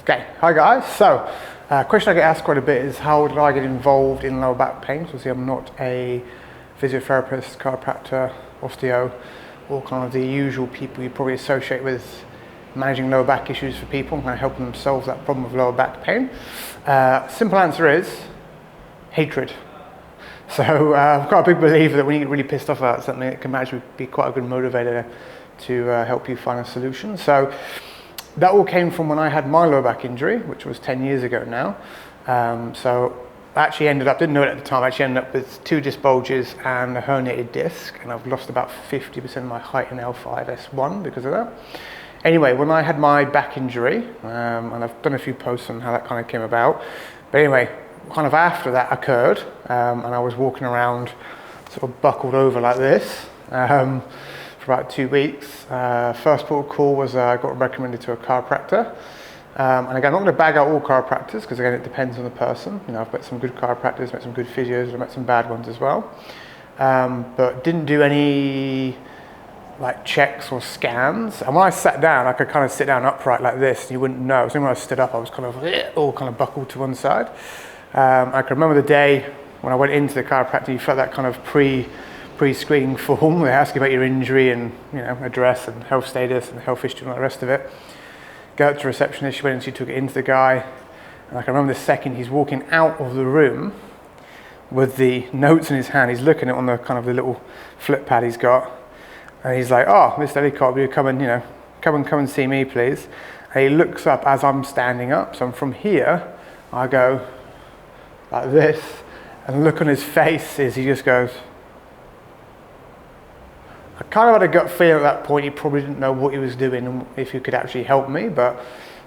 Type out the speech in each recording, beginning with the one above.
Okay, hi guys. So, question I get asked quite a bit is how did I get involved in lower back pain? So, see, I'm not a physiotherapist, chiropractor, osteo, all kind of the usual people you probably associate with managing lower back issues for people and kind of helping them solve that problem of lower back pain. Simple answer is hatred. So, I'm quite a big believer that when you get really pissed off about something, it can actually be quite a good motivator to help you find a solution. So, that all came from when I had my lower back injury, which was 10 years ago now. So I actually ended up, didn't know it at the time, I actually ended up with 2 disc bulges and a herniated disc, and I've lost about 50% of my height in L5-S1 because of that. Anyway, when I had my back injury, and I've done a few posts on how that kind of came about, but anyway, kind of after that occurred, and I was walking around sort of buckled over like this, for about 2 weeks. First port of call was I got recommended to a chiropractor. And again, I'm not going to bag out all chiropractors because again, it depends on the person. You know, I've met some good chiropractors, met some good physios, I've met some bad ones as well. But didn't do any like checks or scans. And when I sat down, I could kind of sit down upright like this, and you wouldn't know. So when I stood up, I was kind of all kind of buckled to one side. I can remember the day when I went into the chiropractor, you felt that kind of pre-screening form. They ask you about your injury and, you know, address and health status and health history and all the rest of it. Go up to receptionist, she went and she took it into the guy. And I can remember the second he's walking out of the room with the notes in his hand, he's looking at on the kind of the little flip pad he's got. And he's like, "Oh, Mr. Ellicott, will you come and see me, please?" And he looks up as I'm standing up. So from here, I go like this, and the look on his face is he just goes, I kind of had a gut feeling at that point he probably didn't know what he was doing and if he could actually help me, but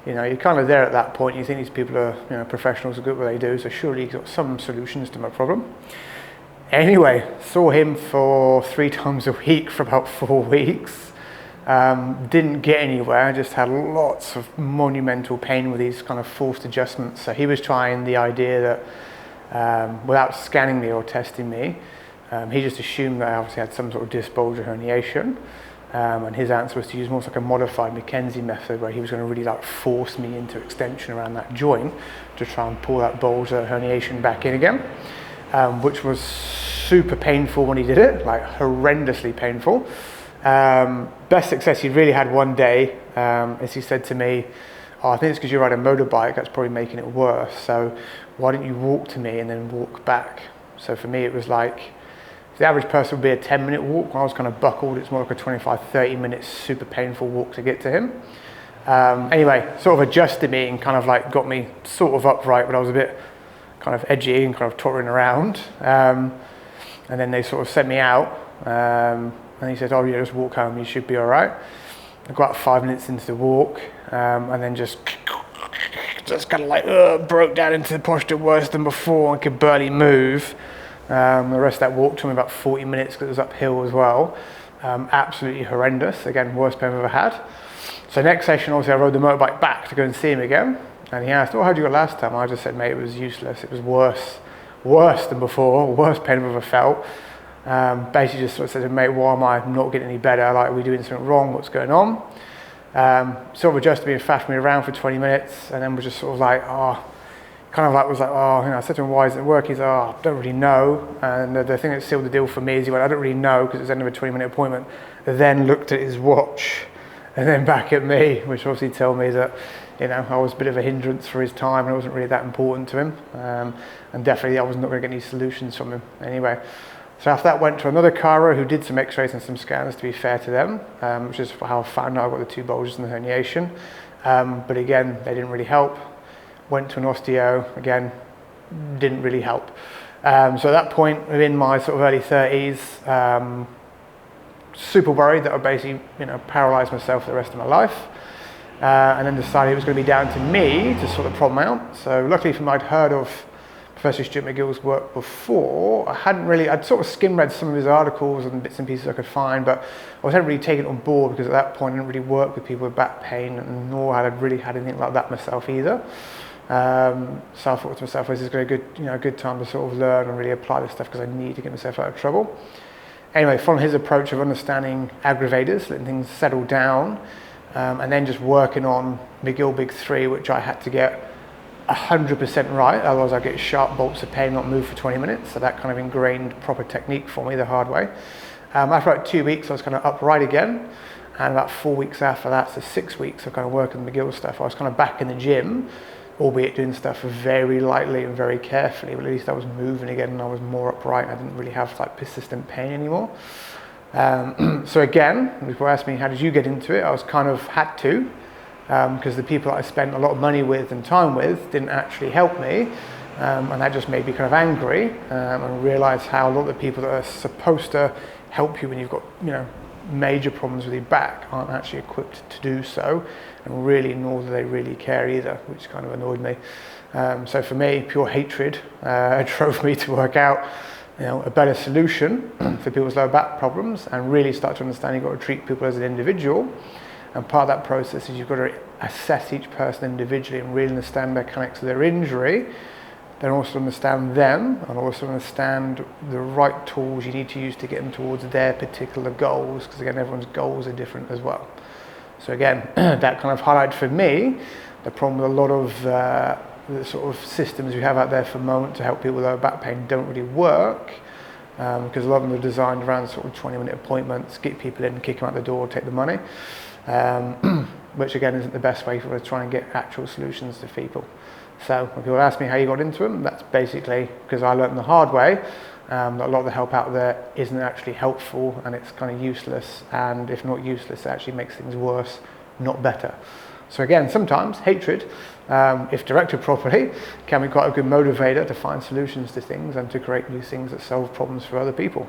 you know, you're kind of there at that point. You think these people are, you know, professionals, are good at what they do, so surely he's got some solutions to my problem. Anyway, saw him for 3 times a week for about 4 weeks. Didn't get anywhere, just had lots of monumental pain with these kind of forced adjustments. So he was trying the idea that without scanning me or testing me, he just assumed that I obviously had some sort of disc bulge or herniation, and his answer was to use more like a modified McKenzie method where he was going to really like force me into extension around that joint to try and pull that bulge or herniation back in again, which was super painful when he did it, like horrendously painful. Best success he really had one day, as he said to me, "Oh, I think it's because you ride a motorbike, that's probably making it worse, so why don't you walk to me and then walk back?" So for me it was like, the average person would be a 10-minute walk. When I was kind of buckled, it's more like a 25-30 minute super painful walk to get to him. Anyway, sort of adjusted me and kind of like got me sort of upright, but I was a bit kind of edgy and kind of tottering around. And then they sort of sent me out, and he said, "Oh, yeah, just walk home, you should be all right." I got 5 minutes into the walk, and then just kind of like broke down into the posture worse than before and could barely move. The rest of that walk took me about 40 minutes because it was uphill as well. Absolutely horrendous. Again, worst pain I've ever had. So next session, obviously, I rode the motorbike back to go and see him again. And he asked, "Oh, how'd you go last time?" I just said, "Mate, it was useless. It was worse than before, worst pain I've ever felt." Basically just sort of said, "Mate, why am I not getting any better? Like, are we doing something wrong? What's going on?" Sort of adjusted me and fashed me around for 20 minutes. And then was just sort of like, you know, I said to him, "Why isn't it working?" He's like, "Oh, I don't really know." And the thing that sealed the deal for me is he went, "I don't really know," because it was the end of a 20-minute appointment. Then looked at his watch and then back at me, which obviously told me that, you know, I was a bit of a hindrance for his time and it wasn't really that important to him. And definitely I was not going to get any solutions from him anyway. So after that, went to another chiro who did some x-rays and some scans, to be fair to them, which is how I found out I got the 2 bulges and the herniation. But again, they didn't really help. Went to an osteo, again, didn't really help. So at that point, within my sort of early 30s, super worried that I'd basically, you know, paralyse myself for the rest of my life. And then decided it was going to be down to me to sort the problem out. So luckily for me, I'd heard of Professor Stuart McGill's work before. I'd sort of skim read some of his articles and bits and pieces I could find, but I wasn't really taken on board because at that point I didn't really work with people with back pain, and nor had I really had anything like that myself either. So I thought to myself, this is a good time to sort of learn and really apply this stuff because I need to get myself out of trouble. Anyway, following his approach of understanding aggravators, letting things settle down, and then just working on McGill Big 3, which I had to get 100% right, otherwise I get sharp bolts of pain, not move for 20 minutes. So that kind of ingrained proper technique for me the hard way. After about 2 weeks, I was kind of upright again. And about 4 weeks after that, so 6 weeks of kind of working the McGill stuff, I was kind of back in the gym, albeit doing stuff very lightly and very carefully, but at least I was moving again and I was more upright. I didn't really have like persistent pain anymore. So again, people ask me, how did you get into it? I was kind of had to, because the people that I spent a lot of money with and time with didn't actually help me. And that just made me kind of angry, and realize how a lot of the people that are supposed to help you when you've got, major problems with your back aren't actually equipped to do so, and really nor do they really care either, which kind of annoyed me. So for me, pure hatred drove me to work out a better solution for people's lower back problems, and really start to understand you've got to treat people as an individual. And part of that process is you've got to assess each person individually and really understand the mechanics of their injury, then also understand them, and also understand the right tools you need to use to get them towards their particular goals, because again, everyone's goals are different as well. So again, that kind of highlighted for me the problem with a lot of the sort of systems we have out there for the moment to help people with lower back pain don't really work, because a lot of them are designed around sort of 20-minute appointments, get people in, kick them out the door, take the money, which again isn't the best way for us to try and get actual solutions to people. So when people ask me how you got into them, that's basically because I learned the hard way that a lot of the help out there isn't actually helpful, and it's kind of useless, and if not useless, it actually makes things worse, not better. So again, sometimes hatred, if directed properly, can be quite a good motivator to find solutions to things and to create new things that solve problems for other people.